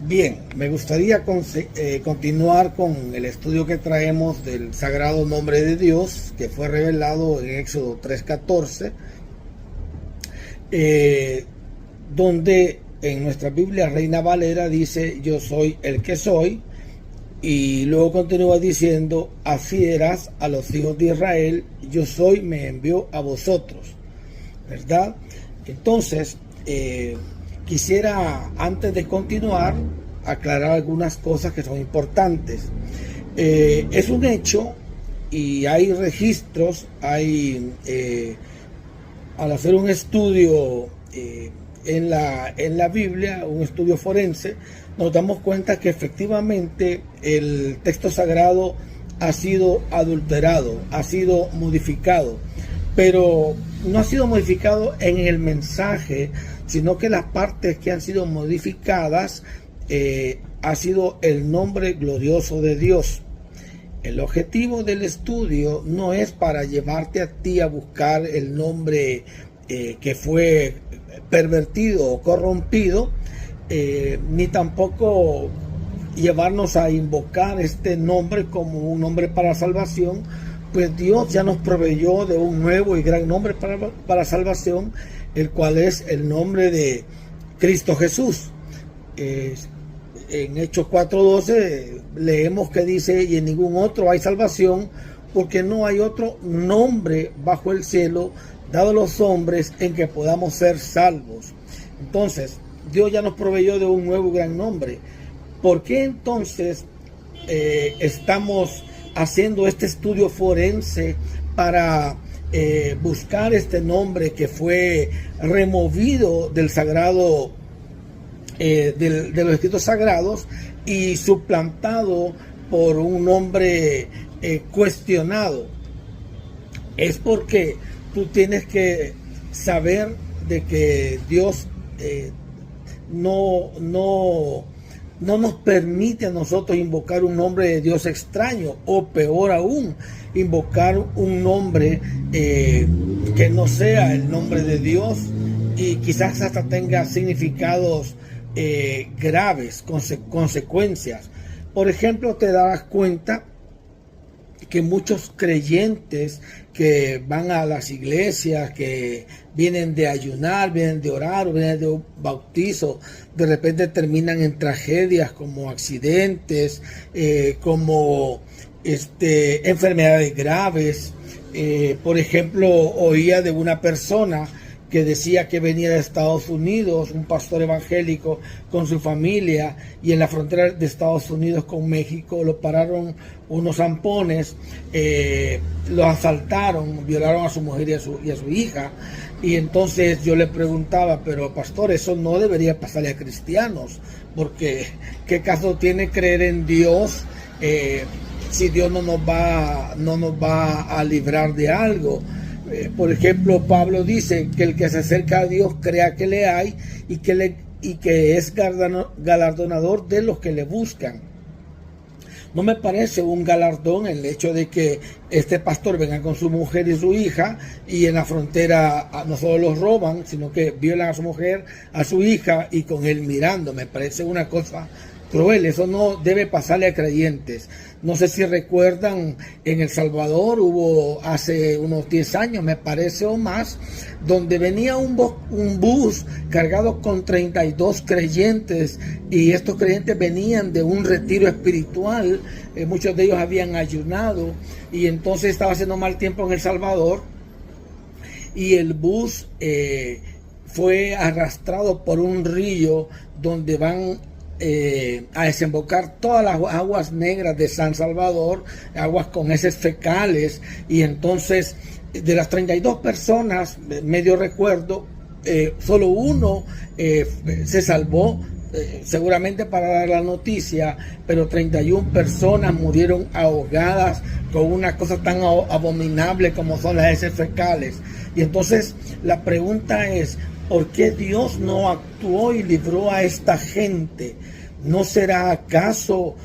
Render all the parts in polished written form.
Bien, me gustaría continuar con el estudio que traemos del sagrado nombre de Dios, que fue revelado en Éxodo 3:14, donde en nuestra Biblia Reina Valera dice: yo soy el que soy, y luego continúa diciendo: así dirás a los hijos de Israel, yo soy, me envió a vosotros, ¿verdad? Entonces, quisiera, antes de continuar, aclarar algunas cosas que son importantes. Es un hecho, y hay registros, al hacer un estudio en la Biblia, un estudio forense, nos damos cuenta que efectivamente el texto sagrado ha sido adulterado, ha sido modificado, pero no ha sido modificado en el mensaje, sino que las partes que han sido modificadas ha sido el nombre glorioso de Dios. El objetivo del estudio no es para llevarte a ti a buscar el nombre que fue pervertido o corrompido, ni tampoco llevarnos a invocar este nombre como un nombre para salvación, pues Dios ya nos proveyó de un nuevo y gran nombre para salvación, el cual es el nombre de Cristo Jesús. En Hechos 4:12 leemos que dice: y en ningún otro hay salvación, porque no hay otro nombre bajo el cielo dado a los hombres en que podamos ser salvos. Entonces, Dios ya nos proveyó de un nuevo y gran nombre. ¿Por qué entonces estamos haciendo este estudio forense para buscar este nombre que fue removido del sagrado, de los escritos sagrados, y suplantado por un nombre cuestionado? Es porque tú tienes que saber de que Dios no nos permite a nosotros invocar un nombre de Dios extraño, o peor aún, invocar un nombre que no sea el nombre de Dios, y quizás hasta tenga significados graves, consecuencias. Por ejemplo, te darás cuenta que muchos creyentes que van a las iglesias, que vienen de ayunar, vienen de orar o vienen de un bautizo, de repente terminan en tragedias como accidentes, como enfermedades graves. Por ejemplo, oía de una persona que decía que venía de Estados Unidos, un pastor evangélico con su familia, y en la frontera de Estados Unidos con México lo pararon unos zampones, lo asaltaron, violaron a su mujer y a su hija. Y entonces yo le preguntaba: pero pastor, eso no debería pasarle a cristianos, porque ¿qué caso tiene creer en Dios si Dios no nos va a librar de algo? Por ejemplo, Pablo dice que el que se acerca a Dios crea que le hay y que es galardonador de los que le buscan. No me parece un galardón el hecho de que este pastor venga con su mujer y su hija, y en la frontera no solo los roban, sino que violan a su mujer, a su hija, y con él mirando. Me parece una cosa cruel. Eso no debe pasarle a creyentes. No sé si recuerdan, en El Salvador hubo hace unos 10 años, me parece, o más, donde venía un bus cargado con 32 creyentes, y estos creyentes venían de un retiro espiritual. Muchos de ellos habían ayunado, y entonces estaba haciendo mal tiempo en El Salvador, y el bus fue arrastrado por un río donde van a desembocar todas las aguas negras de San Salvador, aguas con heces fecales. Y entonces, de las 32 personas, medio recuerdo, solo uno se salvó, seguramente para dar la noticia, pero 31 personas murieron ahogadas con una cosa tan abominable como son las heces fecales. Y entonces la pregunta es: ¿por qué Dios no actuó y libró a esta gente? ¿No será acaso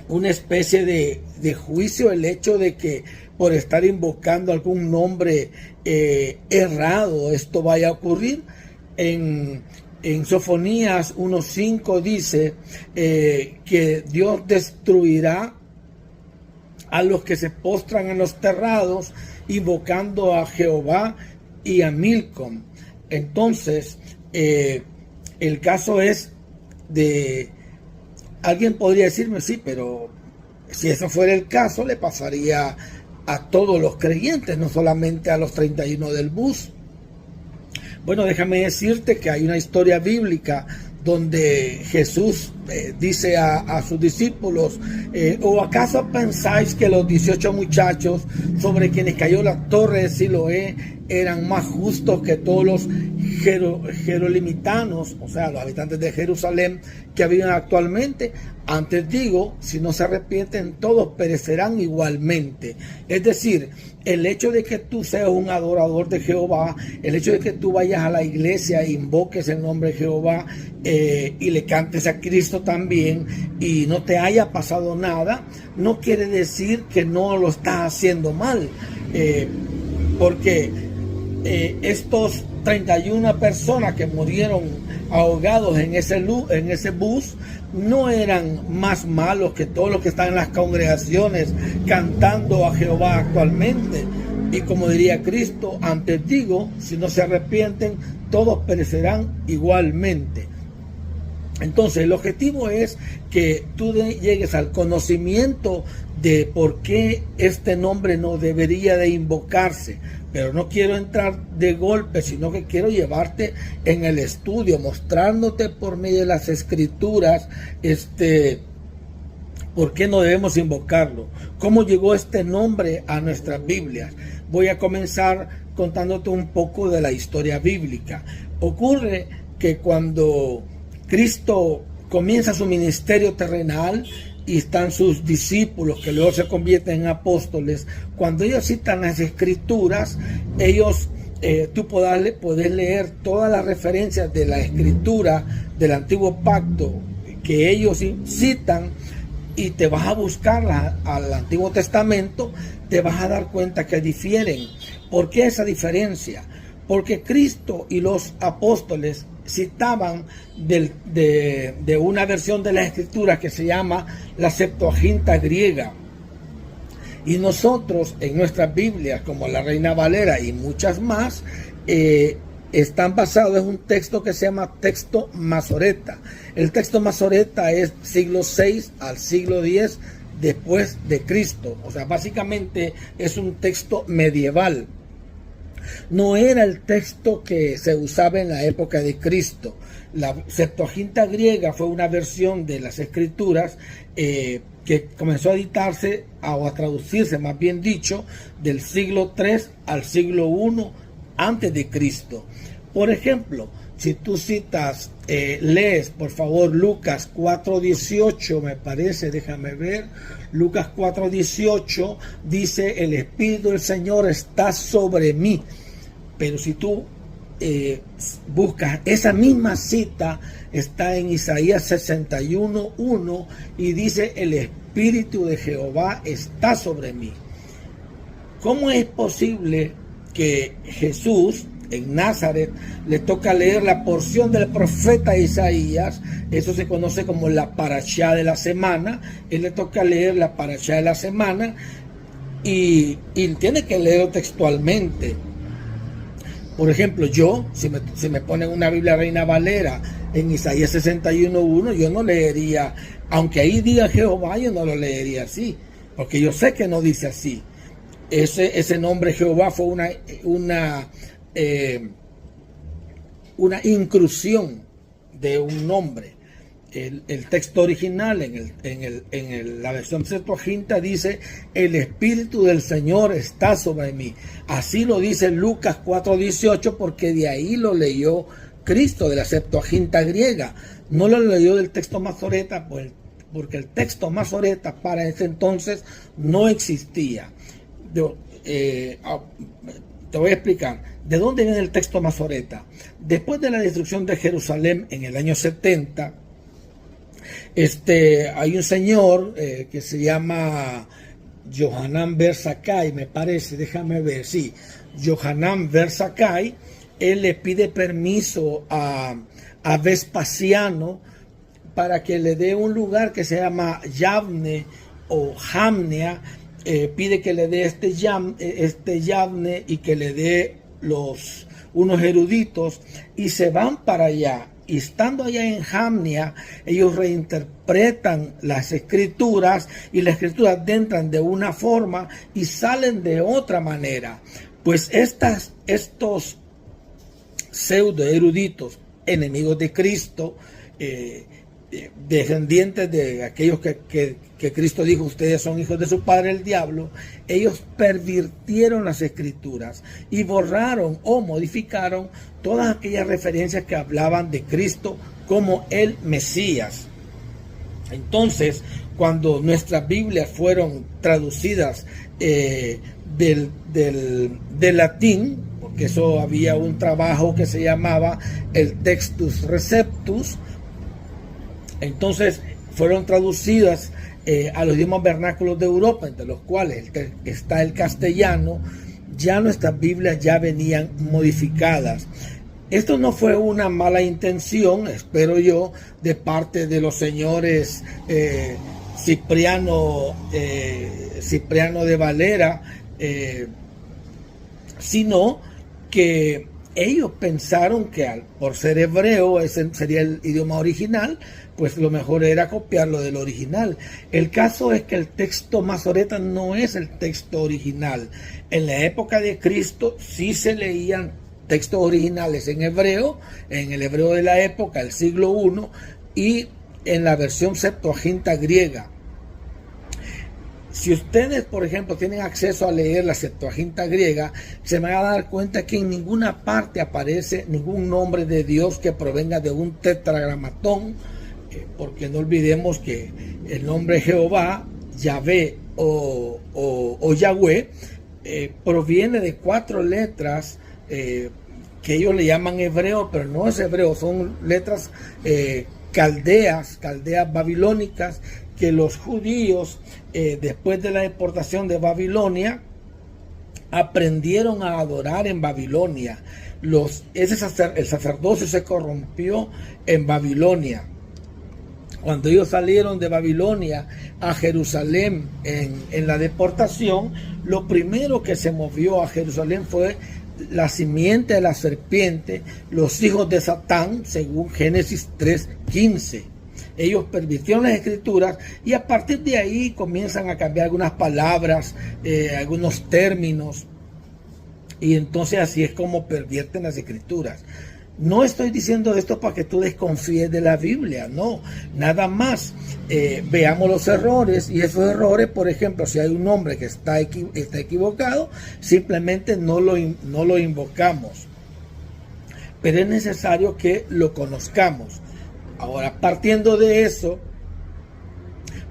una especie de juicio el hecho de que por estar invocando algún nombre errado esto vaya a ocurrir? En En Sofonías 1:5 dice que Dios destruirá a los que se postran en los terrados, invocando a Jehová y a Milcom. Entonces, el caso es de... Alguien podría decirme, sí, pero si eso fuera el caso, le pasaría a todos los creyentes, no solamente a los 31 del bus. Bueno, déjame decirte que hay una historia bíblica donde Jesús dice a sus discípulos, ¿o acaso pensáis que los 18 muchachos sobre quienes cayó la torre de Siloé eran más justos que todos los jerolimitanos, o sea, los habitantes de Jerusalén que viven actualmente? Antes digo, si no se arrepienten, todos perecerán igualmente. Es decir, el hecho de que tú seas un adorador de Jehová, el hecho de que tú vayas a la iglesia e invoques el nombre de Jehová y le cantes a Cristo también y no te haya pasado nada, no quiere decir que no lo estás haciendo mal, porque estos 31 personas que murieron ahogados en ese bus no eran más malos que todos los que están en las congregaciones cantando a Jehová actualmente. Y como diría Cristo, antes digo, si no se arrepienten, todos perecerán igualmente. Entonces, el objetivo es que tú llegues al conocimiento de por qué este nombre no debería de invocarse. Pero no quiero entrar de golpe, sino que quiero llevarte en el estudio, mostrándote por medio de las escrituras, por qué no debemos invocarlo, cómo llegó este nombre a nuestras Biblias. Voy a comenzar contándote un poco de la historia bíblica. Ocurre que cuando Cristo comienza su ministerio terrenal y están sus discípulos que luego se convierten en apóstoles, cuando ellos citan las escrituras, tú podés leer todas las referencias de la escritura del antiguo pacto que ellos citan y te vas a buscar al Antiguo Testamento, te vas a dar cuenta que difieren. ¿Por qué esa diferencia? Porque Cristo y los apóstoles citaban de una versión de la escritura que se llama la Septuaginta griega, y nosotros en nuestras Biblias, como la Reina Valera y muchas más, están basados en un texto que se llama texto Masoreta. El texto Masoreta es siglo VI al siglo X después de Cristo, o sea, básicamente es un texto medieval. No era el texto que se usaba en la época de Cristo. La Septuaginta griega fue una versión de las escrituras que comenzó a editarse o a traducirse, más bien dicho, del siglo III al siglo I antes de Cristo. Por ejemplo, si tú citas, lees por favor Lucas 4:18, me parece, déjame ver, Lucas 4:18 dice: el Espíritu del Señor está sobre mí. Pero si tú buscas esa misma cita, está en Isaías 61:1 y dice: el Espíritu de Jehová está sobre mí. ¿Cómo es posible que Jesús en Nazaret le toca leer la porción del profeta Isaías? Eso se conoce como la parashá de la semana. Él le toca leer la parashá de la semana y tiene que leerlo textualmente. Por ejemplo, yo, si me ponen una Biblia Reina Valera en Isaías 61:1, yo no leería, aunque ahí diga Jehová, yo no lo leería así, porque yo sé que no dice así. Ese nombre Jehová fue una inclusión de un nombre. El texto original en la versión Septuaginta dice: el Espíritu del Señor está sobre mí. Así lo dice Lucas 4:18, porque de ahí lo leyó Cristo, de la Septuaginta griega. No lo leyó del texto Masoreta, porque el texto Masoreta para ese entonces no existía. Te voy a explicar de dónde viene el texto Masoreta. Después de la destrucción de Jerusalén en el año 70, hay un señor que se llama Yohanan ber Zakkai, me parece, déjame ver, sí, Yohanan ber Zakkai. Él le pide permiso a a Vespasiano para que le dé un lugar que se llama Yavne o Jamnia. Pide que le dé este Yavne y que le dé unos eruditos, y se van para allá. Y estando allá en Jamnia, ellos reinterpretan las escrituras, y las escrituras entran de una forma y salen de otra manera. Pues estos pseudo eruditos, enemigos de Cristo, descendientes de aquellos que Cristo dijo, ustedes son hijos de su padre el diablo, ellos pervirtieron las escrituras y borraron o modificaron todas aquellas referencias que hablaban de Cristo como el Mesías. Entonces, cuando nuestras Biblias fueron traducidas del latín, porque eso había un trabajo que se llamaba el Textus Receptus, entonces fueron traducidas a los idiomas vernáculos de Europa, entre los cuales está el castellano. Ya nuestras Biblias ya venían modificadas. Esto no fue una mala intención, espero yo, de parte de los señores Cipriano de Valera, sino que ellos pensaron que por ser hebreo, ese sería el idioma original, pues lo mejor era copiarlo del original. El caso es que el texto Masoreta no es el texto original. En la época de Cristo sí se leían textos originales en hebreo, en el hebreo de la época, el siglo I, y en la versión Septuaginta griega. Si ustedes, por ejemplo, tienen acceso a leer la Septuaginta griega, se van a dar cuenta que en ninguna parte aparece ningún nombre de Dios que provenga de un tetragramatón, porque no olvidemos que el nombre Jehová, Yahvé o Yahweh, proviene de 4 letras que ellos le llaman hebreo, pero no es hebreo, son letras caldeas babilónicas, que los judíos, después de la deportación de Babilonia, aprendieron a adorar en Babilonia. El sacerdocio se corrompió en Babilonia. Cuando ellos salieron de Babilonia a Jerusalén en la deportación, lo primero que se movió a Jerusalén fue la simiente de la serpiente, los hijos de Satán, según Génesis 3:15. Ellos pervirtieron las escrituras y a partir de ahí comienzan a cambiar algunas palabras, algunos términos, y entonces así es como pervierten las escrituras. No estoy diciendo esto para que tú desconfíes de la Biblia, no, nada más. Veamos los errores, y esos errores, por ejemplo, si hay un nombre que está equivocado, simplemente no lo invocamos, pero es necesario que lo conozcamos. Ahora, partiendo de eso,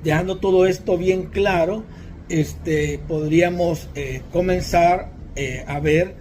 dejando todo esto bien claro, podríamos comenzar a ver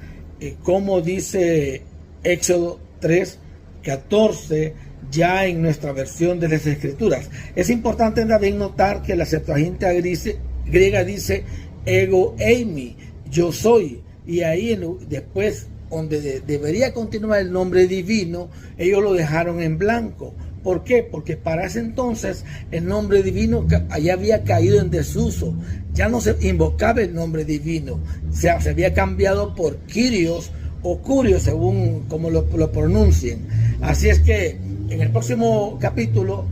cómo dice Éxodo 3:14 ya en nuestra versión de las Escrituras. Es importante también notar que la Septuaginta griega dice ego eimi, yo soy, y ahí después, donde debería continuar el nombre divino, ellos lo dejaron en blanco. ¿Por qué? Porque para ese entonces el nombre divino ya había caído en desuso. Ya no se invocaba el nombre divino. Se había cambiado por Kyrios o Curios, según como lo pronuncien. Así es que en el próximo capítulo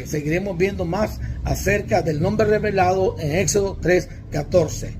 seguiremos viendo más acerca del nombre revelado en Éxodo 3:14.